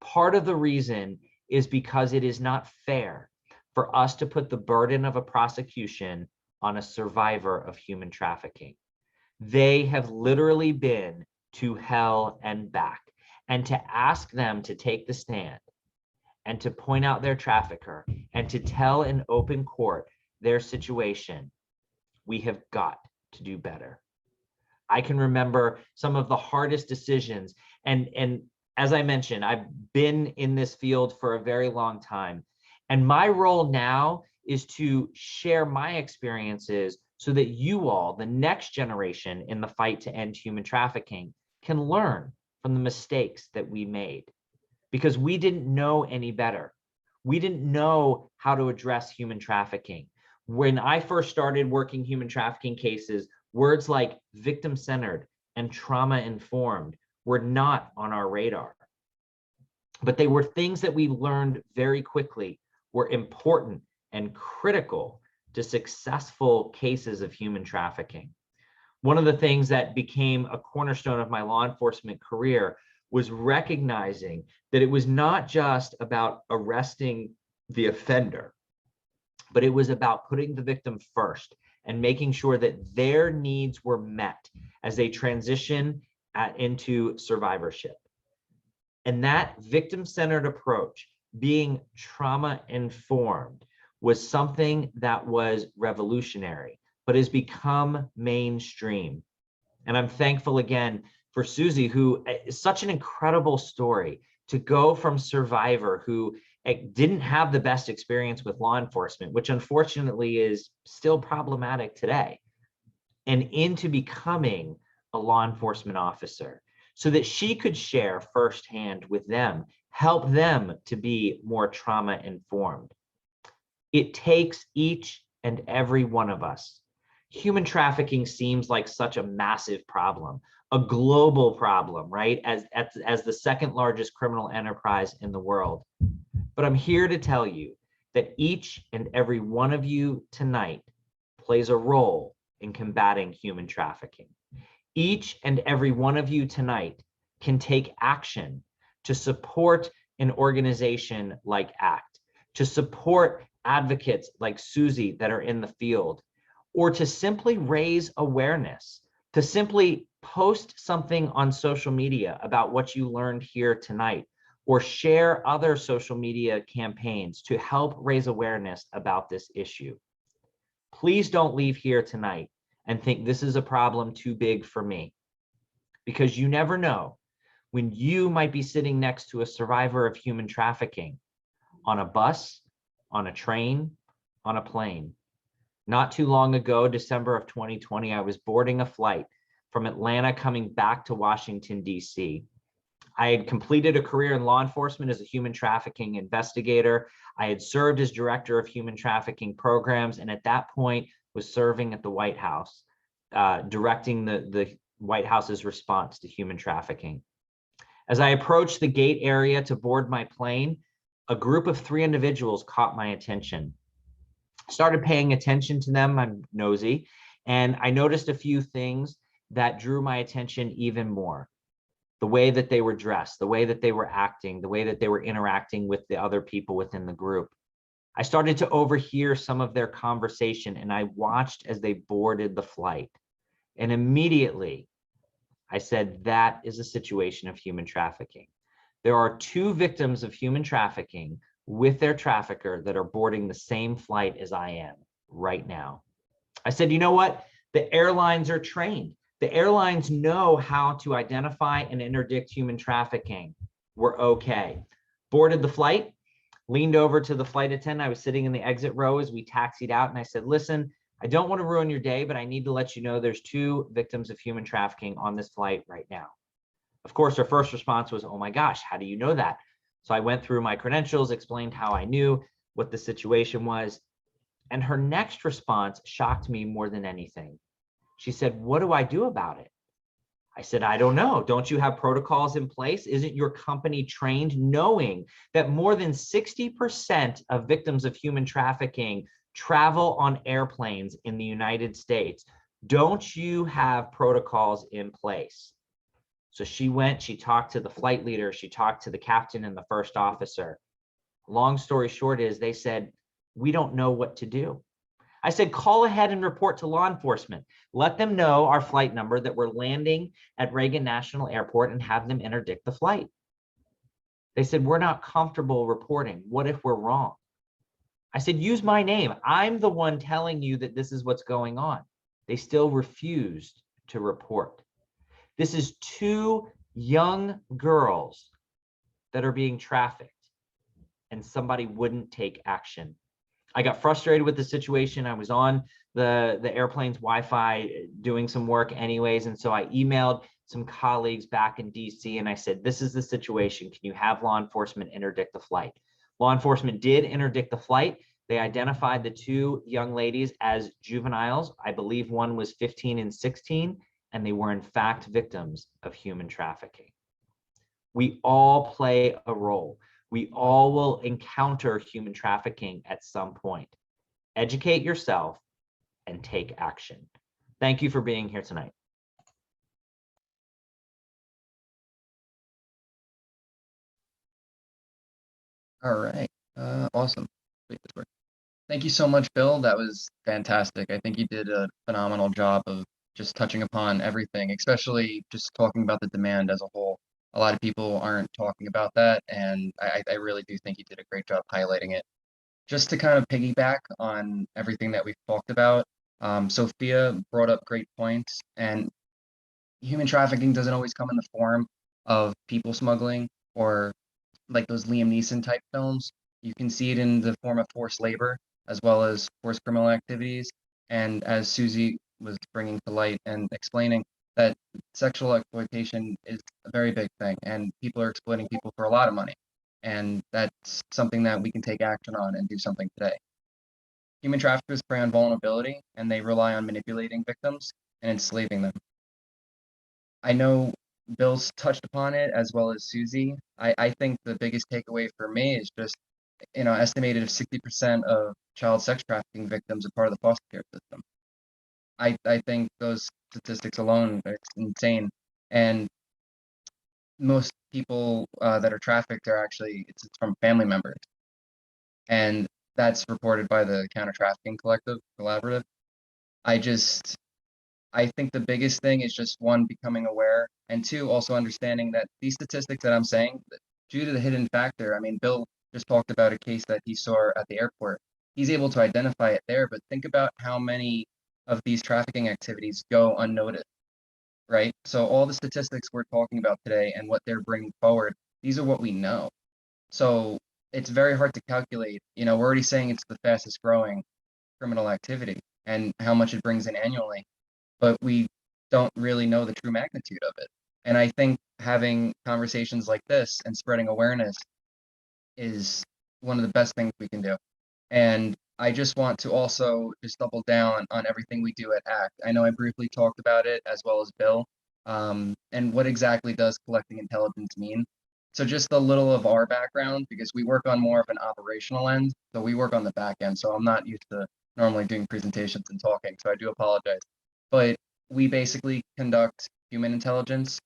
Part of the reason is because it is not fair for us to put the burden of a prosecution on a survivor of human trafficking. They have literally been to hell and back, and to ask them to take the stand and to point out their trafficker and to tell in open court their situation, we have got to do better. I can remember some of the hardest decisions, and as I mentioned, I've been in this field for a very long time. And my role now is to share my experiences so that you all, the next generation in the fight to end human trafficking, can learn from the mistakes that we made, because we didn't know any better. We didn't know how to address human trafficking. When I first started working human trafficking cases, words like victim-centered and trauma-informed were not on our radar. But they were things that we learned very quickly were important and critical to successful cases of human trafficking. One of the things that became a cornerstone of my law enforcement career was recognizing that it was not just about arresting the offender, but it was about putting the victim first and making sure that their needs were met as they transition into survivorship. And that victim-centered approach, being trauma-informed, was something that was revolutionary, but has become mainstream. And I'm thankful again for Susie, who is such an incredible story to go from survivor who didn't have the best experience with law enforcement, which unfortunately is still problematic today, and into becoming a law enforcement officer so that she could share firsthand with them, help them to be more trauma informed. It takes each and every one of us. Human trafficking seems like such a massive problem, a global problem, right? As the second largest criminal enterprise in the world. But I'm here to tell you that each and every one of you tonight plays a role in combating human trafficking. Each and every one of you tonight can take action to support an organization like ACT, to support advocates like Susie that are in the field, or to simply raise awareness, to simply post something on social media about what you learned here tonight, or share other social media campaigns to help raise awareness about this issue. Please don't leave here tonight and think this is a problem too big for me, because you never know when you might be sitting next to a survivor of human trafficking on a bus, on a train, on a plane. Not too long ago, December of 2020, I was boarding a flight from Atlanta coming back to Washington, D.C. I had completed a career in law enforcement as a human trafficking investigator. I had served as director of human trafficking programs, and at that point was serving at the White House, directing the White House's response to human trafficking. As I approached the gate area to board my plane, a group of 3 individuals caught my attention. I started paying attention to them. I'm nosy, and I noticed a few things that drew my attention even more. The way that they were dressed, the way that they were acting, the way that they were interacting with the other people within the group. I started to overhear some of their conversation, and I watched as they boarded the flight. And immediately I said, that is a situation of human trafficking. There are 2 victims of human trafficking with their trafficker that are boarding the same flight as I am right now. I said, you know what? The airlines are trained. The airlines know how to identify and interdict human trafficking. We're okay. Boarded the flight, leaned over to the flight attendant. I was sitting in the exit row as we taxied out, and I said, listen, I don't want to ruin your day, but I need to let you know there's 2 victims of human trafficking on this flight right now. Of course, her first response was, oh my gosh, how do you know that? So I went through my credentials, explained how I knew what the situation was. And her next response shocked me more than anything. She said, what do I do about it? I said, I don't know. Don't you have protocols in place? Isn't your company trained, knowing that more than 60% of victims of human trafficking travel on airplanes in the United States? Don't you have protocols in place? So she talked to the flight leader, she talked to the captain and the first officer. Long story short is they said, we don't know what to do. I said, call ahead and report to law enforcement. Let them know our flight number, that we're landing at Reagan National Airport, and have them interdict the flight. They said, we're not comfortable reporting. What if we're wrong? I said, use my name. I'm the one telling you that this is what's going on. They still refused to report. This is 2 young girls that are being trafficked, and somebody wouldn't take action. I got frustrated with the situation. I was on the airplane's Wi-Fi doing some work anyways. And so I emailed some colleagues back in DC, and I said, this is the situation. Can you have law enforcement interdict the flight? Law enforcement did interdict the flight. They identified the 2 young ladies as juveniles. I believe one was 15 and 16, and they were in fact victims of human trafficking. We all play a role. We all will encounter human trafficking at some point. Educate yourself and take action. Thank you for being here tonight. All right. Awesome. Thank you so much, Bill. That was fantastic. I think you did a phenomenal job of just touching upon everything, especially just talking about the demand as a whole. A lot of people aren't talking about that, and I really do think you did a great job highlighting it. Just to kind of piggyback on everything that we've talked about, Sophia brought up great points, and human trafficking doesn't always come in the form of people smuggling or like those Liam Neeson type films. You can see it in the form of forced labor as well as forced criminal activities. And as Susie was bringing to light and explaining, that sexual exploitation is a very big thing, and people are exploiting people for a lot of money. And that's something that we can take action on and do something today. Human traffickers prey on vulnerability, and they rely on manipulating victims and enslaving them. I know Bill's touched upon it as well as Susie. I think the biggest takeaway for me is just, estimated 60% of child sex trafficking victims are part of the foster care system. I think those statistics alone, it's insane. And most people that are trafficked are actually, it's from family members. And that's reported by the Counter Trafficking Collaborative. I think the biggest thing is just, one, becoming aware, and 2, also understanding that these statistics that I'm saying, due to the hidden factor, I mean, Bill just talked about a case that he saw at the airport. He's able to identify it there, but think about how many of these trafficking activities go unnoticed, right? So all the statistics we're talking about today and what they're bringing forward, these are what we know. So it's very hard to calculate. We're already saying it's the fastest growing criminal activity and how much it brings in annually, but we don't really know the true magnitude of it. And I think having conversations like this and spreading awareness is one of the best things we can do. And I just want to also just double down on everything we do at ACT. I know I briefly talked about it as well as Bill. And what exactly does collecting intelligence mean? So just a little of our background, because we work on more of an operational end. So we work on the back end. So I'm not used to normally doing presentations and talking. So I do apologize. But we basically conduct human intelligence,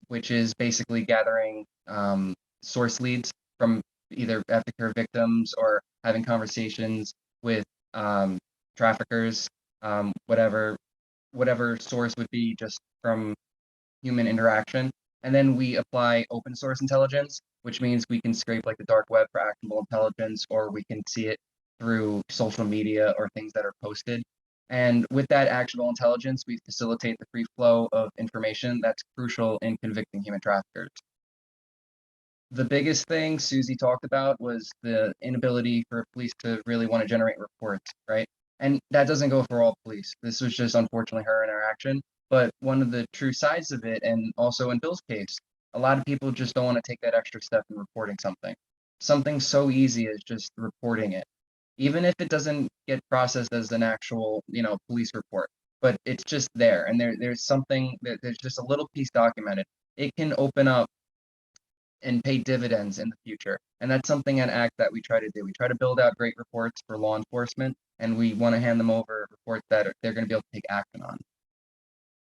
which is basically gathering source leads from either aftercare victims or having conversations with traffickers, whatever source would be just from human interaction. And then we apply open source intelligence, which means we can scrape like the dark web for actionable intelligence, or we can see it through social media or things that are posted. And with that actionable intelligence, we facilitate the free flow of information that's crucial in convicting human traffickers. The biggest thing Susie talked about was the inability for police to really want to generate reports, right? And that doesn't go for all police. This was just unfortunately her interaction. But one of the true sides of it, and also in Bill's case, a lot of people just don't want to take that extra step in reporting something. Something so easy as just reporting it, even if it doesn't get processed as an actual, police report, but it's just there, and there's something that there's just a little piece documented. It can open up and pay dividends in the future. And that's something at ACT that we try to do. We try to build out great reports for law enforcement, and we want to hand them over reports that they're going to be able to take action on.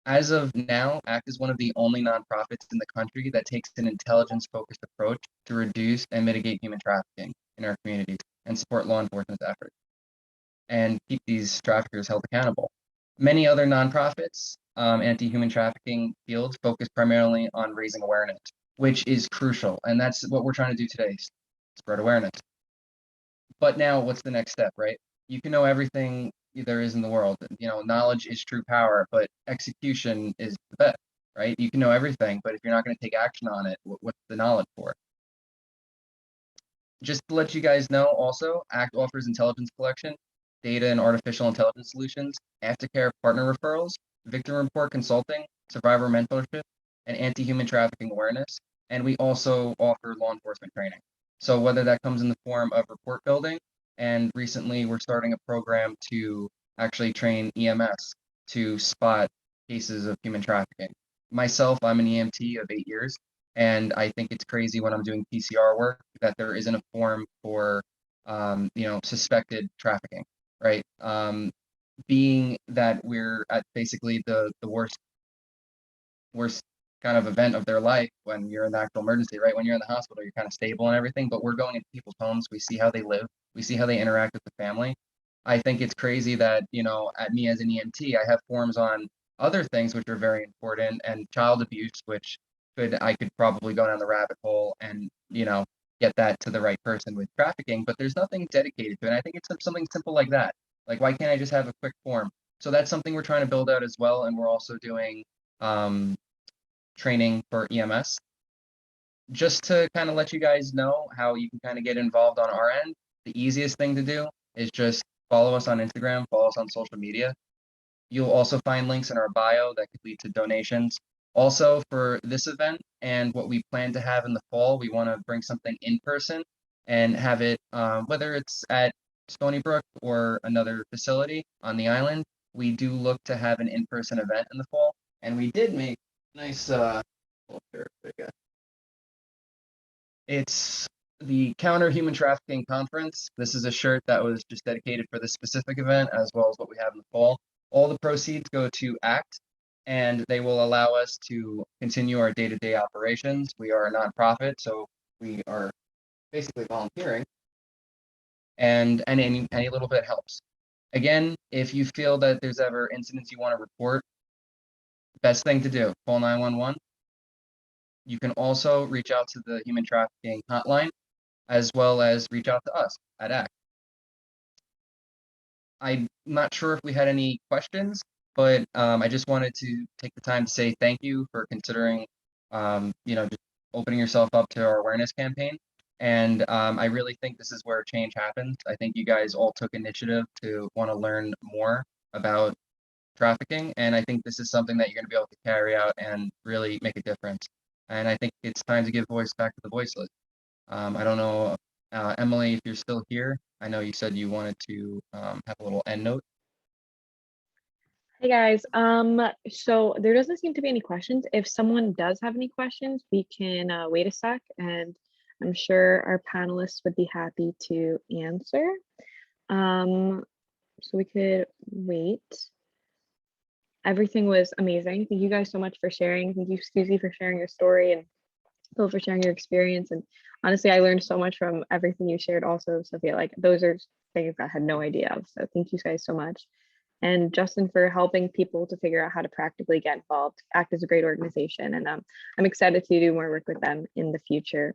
As of now, ACT is one of the only nonprofits in the country that takes an intelligence-focused approach to reduce and mitigate human trafficking in our communities and support law enforcement's efforts and keep these traffickers held accountable. Many other nonprofits, anti-human trafficking fields focus primarily on raising awareness, which is crucial. And that's what we're trying to do today, spread awareness. But now what's the next step, right? You can know everything there is in the world. Knowledge is true power, but execution is the best, right? You can know everything, but if you're not going to take action on it, what's the knowledge for? Just to let you guys know also, ACT offers intelligence collection, data and artificial intelligence solutions, aftercare partner referrals, victim report consulting, survivor mentorship, and anti-human trafficking awareness. And we also offer law enforcement training. So whether that comes in the form of report building, and recently we're starting a program to actually train EMS to spot cases of human trafficking. Myself, I'm an EMT of 8 years, and I think it's crazy when I'm doing PCR work that there isn't a form for, suspected trafficking, right? Being that we're at basically the worst kind of event of their life when you're in the actual emergency, right? When you're in the hospital, you're kind of stable and everything, but we're going into people's homes. We see how they live. We see how they interact with the family. I think it's crazy that, at me as an EMT, I have forms on other things which are very important, and child abuse, which I could probably go down the rabbit hole and, get that to the right person with trafficking, but there's nothing dedicated to it. And I think it's something simple like that. Like, why can't I just have a quick form? So that's something we're trying to build out as well. And we're also doing training for EMS. Just to kind of let you guys know how you can kind of get involved on our end, the easiest thing to do is just follow us on Instagram, follow us on social media. You'll also find links in our bio that could lead to donations. Also, for this event and what we plan to have in the fall, we want to bring something in person and have it, whether it's at Stony Brook or another facility on the island. We do look to have an in-person event in the fall, and we did make nice it's the Counter Human Trafficking Conference. This is a shirt that was just dedicated for this specific event, as well as what we have in the fall. All the proceeds go to ACT, and they will allow us to continue our day-to-day operations. We are a nonprofit, so we are basically volunteering, and any little bit helps. Again, if you feel that there's ever incidents you want to report, best thing to do, call 911. You can also reach out to the human trafficking hotline, as well as reach out to us at ACT. I'm not sure if we had any questions, but I just wanted to take the time to say thank you for considering, just opening yourself up to our awareness campaign. And I really think this is where change happens. I think you guys all took initiative to want to learn more about trafficking, and I think this is something that you're going to be able to carry out and really make a difference. And I think it's time to give voice back to the voiceless. I don't know, Emily, if you're still here. I know you said you wanted to have a little end note. Hey guys, so there doesn't seem to be any questions. If someone does have any questions, we can wait a sec, and I'm sure our panelists would be happy to answer. So we could wait. Everything was amazing. Thank you guys so much for sharing. Thank you, Susie, for sharing your story and Phil, for sharing your experience. And honestly, I learned so much from everything you shared also, Sophia. Like those are things I had no idea of. So thank you guys so much. And Justin for helping people to figure out how to practically get involved. ACT is a great organization, and I'm excited to do more work with them in the future.